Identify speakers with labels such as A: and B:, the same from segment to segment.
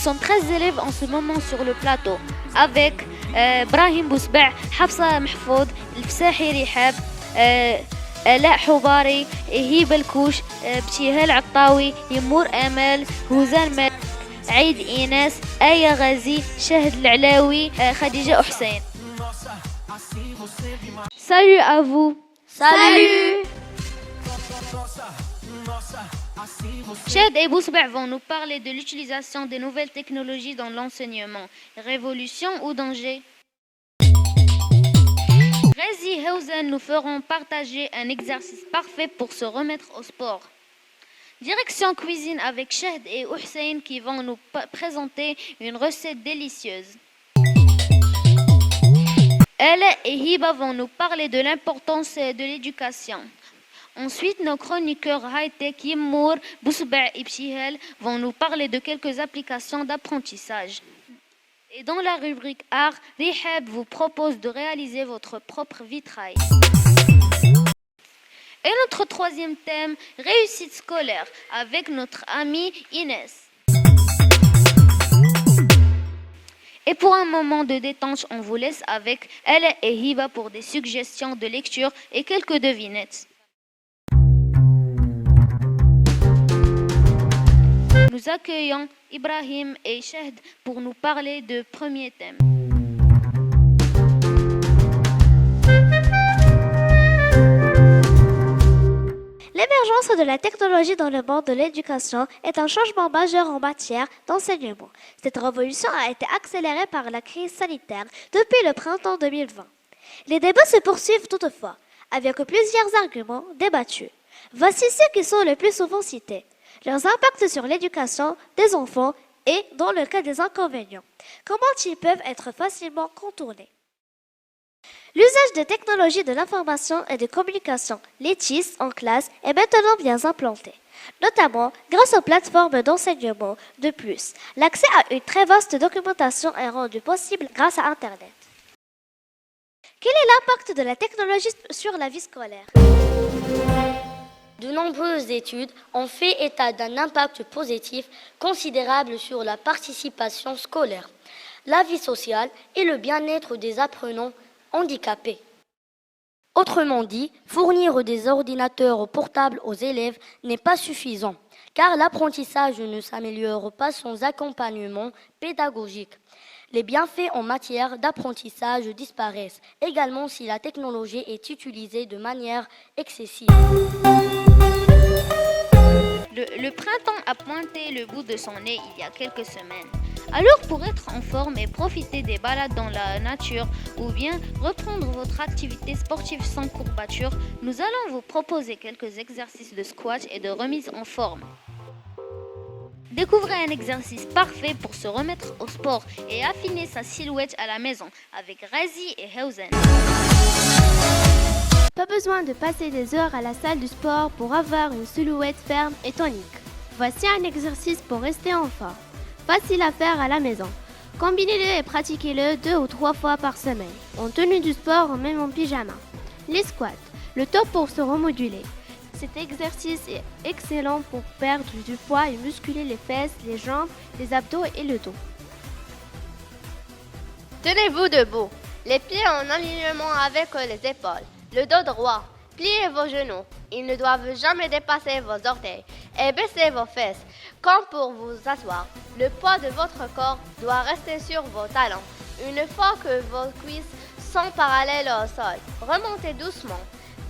A: sommes 13 élèves en ce moment sur le plateau avec Brahim Bousba, Hafsa Mahfoud, Fsahi Rihab, آلاء حباري هيب الكوش ابتهال عطاوي يمور امال هوزان مال عيد ايناس آية غازي شهد العلاوي خديجة حسين. Salut à vous.
B: Salut.
A: Chad et Bousba vont nous parler de l'utilisation des nouvelles technologies dans l'enseignement. Révolution ou danger? Razi et Houzen nous feront partager un exercice parfait pour se remettre au sport. Direction cuisine avec Shahd et Hussein qui vont nous présenter une recette délicieuse. Ella et Hiba vont nous parler de l'importance de l'éducation. Ensuite, nos chroniqueurs high-tech Yimmour, Bousba et Pchihel vont nous parler de quelques applications d'apprentissage. Et dans la rubrique art, Rihab vous propose de réaliser votre propre vitrail. Et notre troisième thème, réussite scolaire, avec notre amie Inès. Et pour un moment de détente, on vous laisse avec Elle et Hiba pour des suggestions de lecture et quelques devinettes. Nous accueillons Ibrahim et Shahd pour nous parler de premier thème.
B: L'émergence de la technologie dans le monde de l'éducation est un changement majeur en matière d'enseignement. Cette révolution a été accélérée par la crise sanitaire depuis le printemps 2020. Les débats se poursuivent toutefois, avec plusieurs arguments débattus. Voici ceux qui sont le plus souvent cités. Leurs impacts sur l'éducation des enfants et, dans le cas des inconvénients, comment ils peuvent être facilement contournés. L'usage des technologies de l'information et de communication, les TIS, en classe, est maintenant bien implanté, notamment grâce aux plateformes d'enseignement. De plus, l'accès à une très vaste documentation est rendu possible grâce à Internet. Quel est l'impact de la technologie sur la vie scolaire ?
C: De nombreuses études ont fait état d'un impact positif considérable sur la participation scolaire, la vie sociale et le bien-être des apprenants handicapés. Autrement dit, fournir des ordinateurs portables aux élèves n'est pas suffisant, car l'apprentissage ne s'améliore pas sans accompagnement pédagogique. Les bienfaits en matière d'apprentissage disparaissent également si la technologie est utilisée de manière excessive.
A: Le printemps a pointé le bout de son nez il y a quelques semaines. Alors pour être en forme et profiter des balades dans la nature ou bien reprendre votre activité sportive sans courbature, nous allons vous proposer quelques exercices de squat et de remise en forme. Découvrez un exercice parfait pour se remettre au sport et affiner sa silhouette à la maison avec Razi et Houzen.
D: Pas besoin de passer des heures à la salle du sport pour avoir une silhouette ferme et tonique. Voici un exercice pour rester en forme. Facile à faire à la maison. Combinez-le et pratiquez-le 2 ou 3 fois par semaine, en tenue du sport ou même en pyjama. Les squats, le top pour se remoduler. Cet exercice est excellent pour perdre du poids et musculer les fesses, les jambes, les abdos et le dos.
E: Tenez-vous debout, les pieds en alignement avec les épaules, le dos droit. Pliez vos genoux, ils ne doivent jamais dépasser vos orteils et baissez vos fesses. Comme pour vous asseoir, le poids de votre corps doit rester sur vos talons. Une fois que vos cuisses sont parallèles au sol, remontez doucement.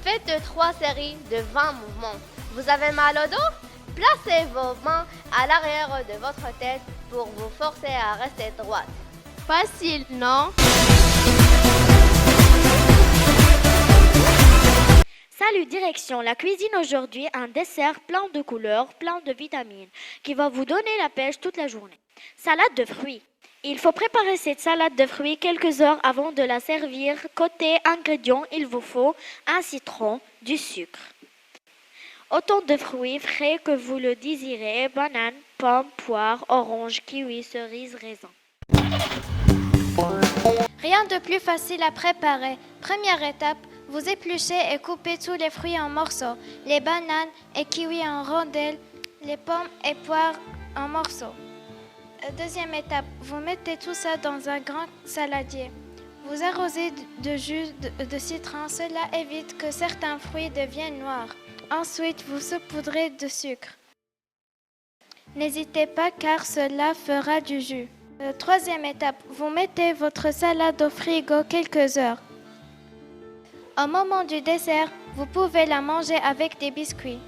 E: Faites 3 séries de 20 mouvements. Vous avez mal au dos? Placez vos mains à l'arrière de votre tête pour vous forcer à rester droite.
D: Facile, non?
B: Salut, direction la cuisine aujourd'hui, un dessert plein de couleurs, plein de vitamines, qui va vous donner la pêche toute la journée. Salade de fruits. Il faut préparer cette salade de fruits quelques heures avant de la servir. Côté ingrédients, il vous faut un citron, du sucre. Autant de fruits frais que vous le désirez, bananes, pommes, poires, oranges, kiwis, cerises, raisins.
D: Rien de plus facile à préparer. Première étape, vous épluchez et coupez tous les fruits en morceaux. Les bananes et kiwis en rondelles, les pommes et poires en morceaux.
F: Deuxième étape, vous mettez tout ça dans un grand saladier. Vous arrosez de jus de citron, cela évite que certains fruits deviennent noirs. Ensuite, vous saupoudrez de sucre. N'hésitez pas car cela fera du jus. Troisième étape, vous mettez votre salade au frigo quelques heures. Au moment du dessert, vous pouvez la manger avec des biscuits.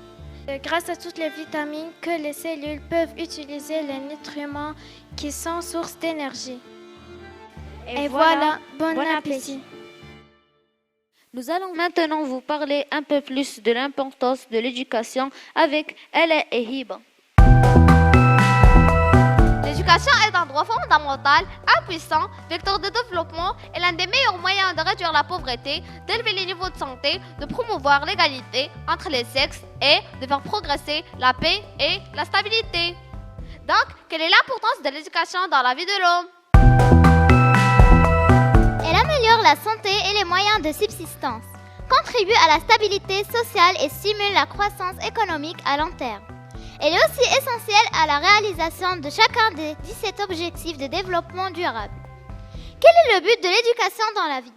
F: Grâce à toutes les vitamines que les cellules peuvent utiliser, les nutriments qui sont source d'énergie. Et voilà, bon appétit.
A: Nous allons maintenant vous parler un peu plus de l'importance de l'éducation avec Ella et Hiba.
E: L'éducation est un droit fondamental, impuissant, vecteur de développement et l'un des meilleurs moyens de réduire la pauvreté, d'élever les niveaux de santé, de promouvoir l'égalité entre les sexes et de faire progresser la paix et la stabilité. Donc, quelle est l'importance de l'éducation dans la vie de l'homme?
B: Elle améliore la santé et les moyens de subsistance, contribue à la stabilité sociale et stimule la croissance économique à long terme. Elle est aussi essentielle à la réalisation de chacun des 17 objectifs de développement durable. Quel est le but de l'éducation dans la vie?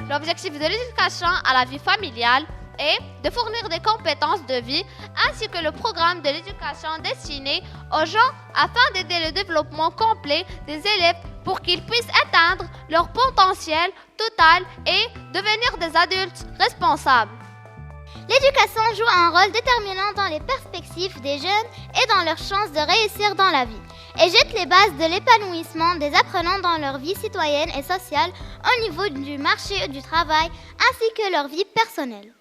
E: L'objectif de l'éducation à la vie familiale est de fournir des compétences de vie ainsi que le programme de l'éducation destiné aux gens afin d'aider le développement complet des élèves pour qu'ils puissent atteindre leur potentiel total et devenir des adultes responsables.
B: L'éducation joue un rôle déterminant dans les perspectives des jeunes et dans leurs chances de réussir dans la vie, et jette les bases de l'épanouissement des apprenants dans leur vie citoyenne et sociale au niveau du marché du travail ainsi que leur vie personnelle.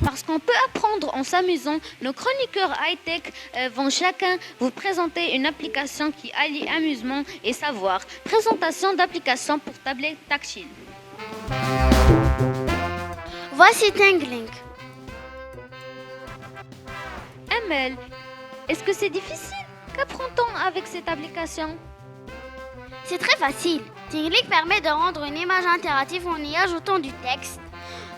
A: Parce qu'on peut apprendre en s'amusant, nos chroniqueurs high-tech vont chacun vous présenter une application qui allie amusement et savoir. Présentation d'application pour tablette tactile.
D: Voici Tingling.
A: Amel, est-ce que c'est difficile? Qu'apprend-on avec cette application?
D: C'est très facile. Tingling permet de rendre une image interactive en y ajoutant du texte,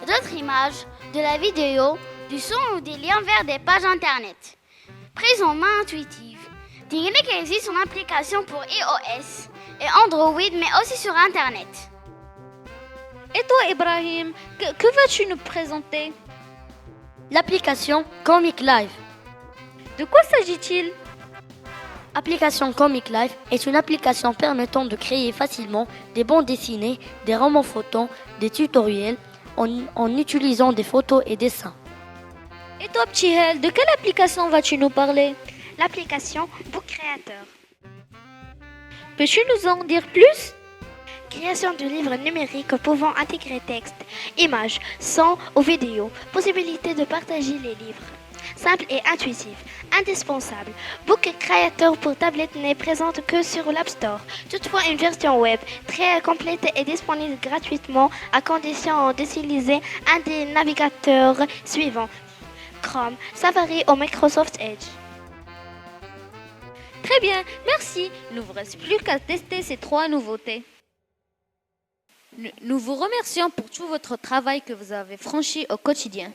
D: d'autres images, de la vidéo, du son ou des liens vers des pages internet. Prise en main intuitive. Tingling existe en application pour iOS et Android, mais aussi sur Internet.
A: Et toi, Ibrahim, que vas-tu nous présenter?
C: L'application Comic Live.
A: De quoi s'agit-il?
C: Application Comic Live est une application permettant de créer facilement des bandes dessinées, des romans photos, des tutoriels en utilisant des photos et dessins.
A: Et toi, petit Hel, de quelle application vas-tu nous parler?
F: L'application Book Creator.
A: Peux-tu nous en dire plus?
F: Création de livres numériques pouvant intégrer texte, images, son ou vidéo. Possibilité de partager les livres. Simple et intuitif. Indispensable. Book Creator pour tablette n'est présente que sur l'App Store. Toutefois, une version web très complète est disponible gratuitement à condition d'utiliser un des navigateurs suivants. Chrome, Safari ou Microsoft Edge.
A: Très bien, merci. Il ne vous reste plus qu'à tester ces 3 nouveautés. Nous vous remercions pour tout votre travail que vous avez franchi au quotidien.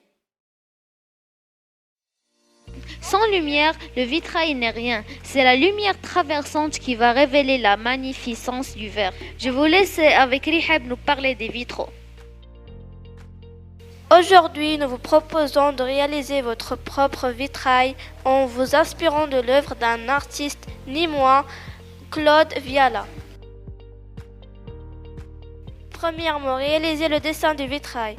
A: Sans lumière, le vitrail n'est rien. C'est la lumière traversante qui va révéler la magnificence du verre. Je vous laisse avec Rihab nous parler des vitraux.
G: Aujourd'hui, nous vous proposons de réaliser votre propre vitrail en vous inspirant de l'œuvre d'un artiste ni moins, Claude Viala. Premièrement, réalisez le dessin du vitrail.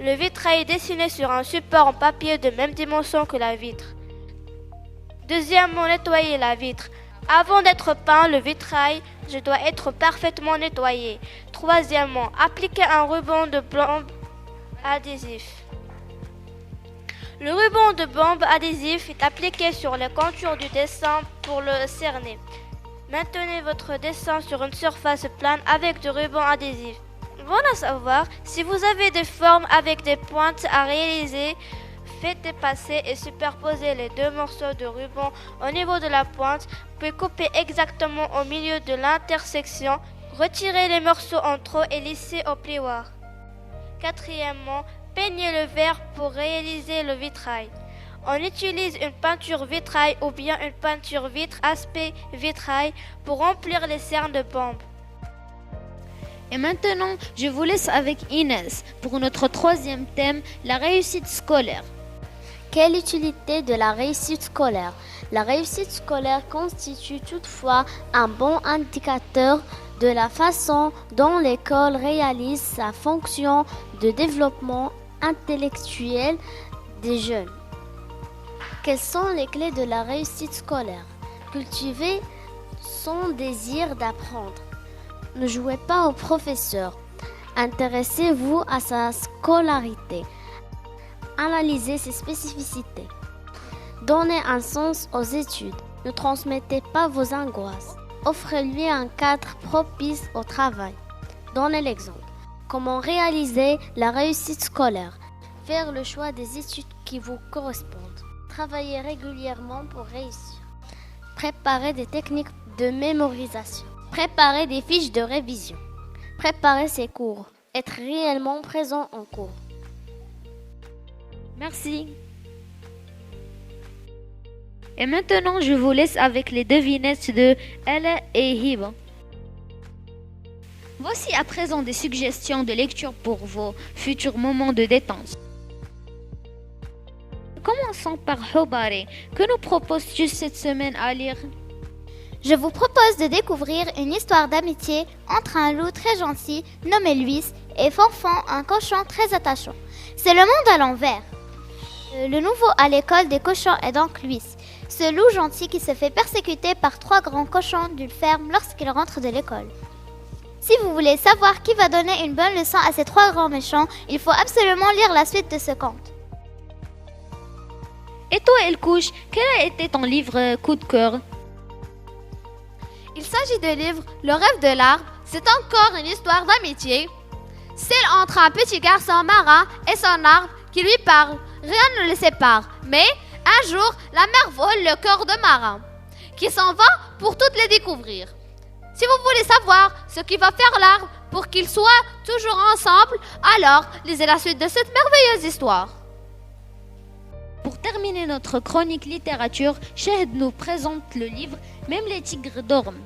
G: Le vitrail est dessiné sur un support en papier de même dimension que la vitre. Deuxièmement, nettoyez la vitre. Avant d'être peint, le vitrail doit être parfaitement nettoyé. Troisièmement, appliquez un ruban de bombe adhésif. Le ruban de bombe adhésif est appliqué sur les contours du dessin pour le cerner. Maintenez votre dessin sur une surface plane avec du ruban adhésif. Bon à savoir, si vous avez des formes avec des pointes à réaliser, faites dépasser et superposer les 2 morceaux de ruban au niveau de la pointe, puis coupez exactement au milieu de l'intersection. Retirez les morceaux en trop et lissez au plioir. Quatrièmement, peignez le verre pour réaliser le vitrail. On utilise une peinture vitrail ou bien une peinture vitre aspect vitrail pour remplir les cernes de bombe.
A: Et maintenant, je vous laisse avec Inès pour notre troisième thème, la réussite scolaire.
C: Quelle utilité de la réussite scolaire? La réussite scolaire constitue toutefois un bon indicateur de la façon dont l'école réalise sa fonction de développement intellectuel des jeunes. Quelles sont les clés de la réussite scolaire? Cultiver son désir d'apprendre. Ne jouez pas au professeur. Intéressez-vous à sa scolarité. Analysez ses spécificités. Donnez un sens aux études. Ne transmettez pas vos angoisses. Offrez-lui un cadre propice au travail. Donnez l'exemple. Comment réaliser la réussite scolaire? Faire le choix des études qui vous correspondent. Travailler régulièrement pour réussir. Préparer des techniques de mémorisation. Préparer des fiches de révision. Préparer ses cours. Être réellement présent en cours.
A: Merci. Et maintenant, je vous laisse avec les devinettes de Ella et Hiba. Voici à présent des suggestions de lecture pour vos futurs moments de détente. Commençons par Hobari. Que nous proposes-tu cette semaine à lire?
H: Je vous propose de découvrir une histoire d'amitié entre un loup très gentil nommé Luis et Fanfan, un cochon très attachant. C'est le monde à l'envers. Le nouveau à l'école des cochons est donc Luis, ce loup gentil qui se fait persécuter par 3 grands cochons d'une ferme lorsqu'il rentre de l'école. Si vous voulez savoir qui va donner une bonne leçon à ces 3 grands méchants, il faut absolument lire la suite de ce conte.
A: Et toi, Elkouch, quel a été ton livre coup de cœur?
E: Il s'agit du livre Le rêve de l'arbre. C'est encore une histoire d'amitié. Celle entre un petit garçon marin et son arbre qui lui parle. Rien ne les sépare. Mais un jour, la mer vole le corps de marin qui s'en va pour toutes les découvrir. Si vous voulez savoir ce qui va faire l'arbre pour qu'ils soient toujours ensemble, alors lisez la suite de cette merveilleuse histoire.
A: Pour terminer notre chronique littérature, Shahd nous présente le livre Même les tigres dorment.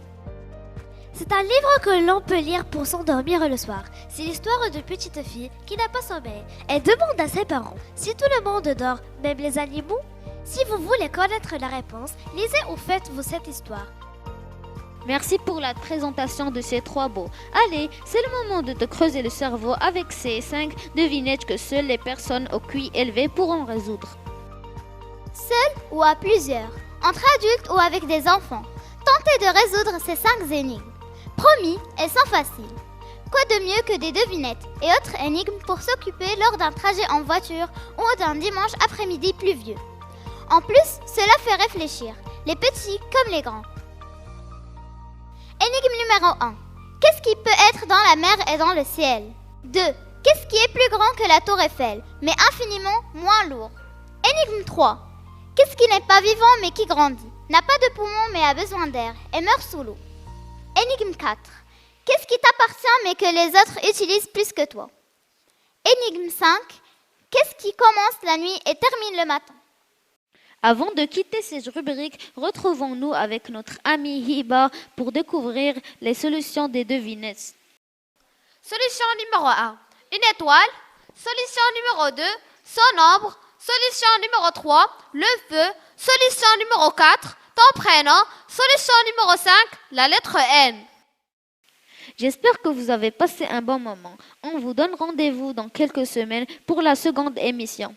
B: C'est un livre que l'on peut lire pour s'endormir le soir. C'est l'histoire d'une petite fille qui n'a pas sommeil. Elle demande à ses parents si tout le monde dort, même les animaux. Si vous voulez connaître la réponse, lisez ou faites-vous cette histoire.
A: Merci pour la présentation de ces 3 mots. Allez, c'est le moment de te creuser le cerveau avec ces 5 devinettes que seules les personnes au QI élevé pourront résoudre.
H: Seul ou à plusieurs, entre adultes ou avec des enfants, tentez de résoudre ces 5 énigmes. Promis, elles sont faciles. Quoi de mieux que des devinettes et autres énigmes pour s'occuper lors d'un trajet en voiture ou d'un dimanche après-midi pluvieux. En plus, cela fait réfléchir, les petits comme les grands. Énigme numéro 1. Qu'est-ce qui peut être dans la mer et dans le ciel? 2. Qu'est-ce qui est plus grand que la tour Eiffel, mais infiniment moins lourd? Énigme 3. Qu'est-ce qui n'est pas vivant mais qui grandit, n'a pas de poumons mais a besoin d'air et meurt sous l'eau? Énigme 4. Qu'est-ce qui t'appartient mais que les autres utilisent plus que toi? Énigme 5. Qu'est-ce qui commence la nuit et termine le matin?
A: Avant de quitter ces rubriques, retrouvons-nous avec notre ami Hiba pour découvrir les solutions des devinettes.
E: Solution numéro 1. Une étoile. Solution numéro 2. Son ombre. Solution numéro 3. Le feu. Solution numéro 4. Ton prénom. Solution numéro 5. La lettre N.
A: J'espère que vous avez passé un bon moment. On vous donne rendez-vous dans quelques semaines pour la seconde émission.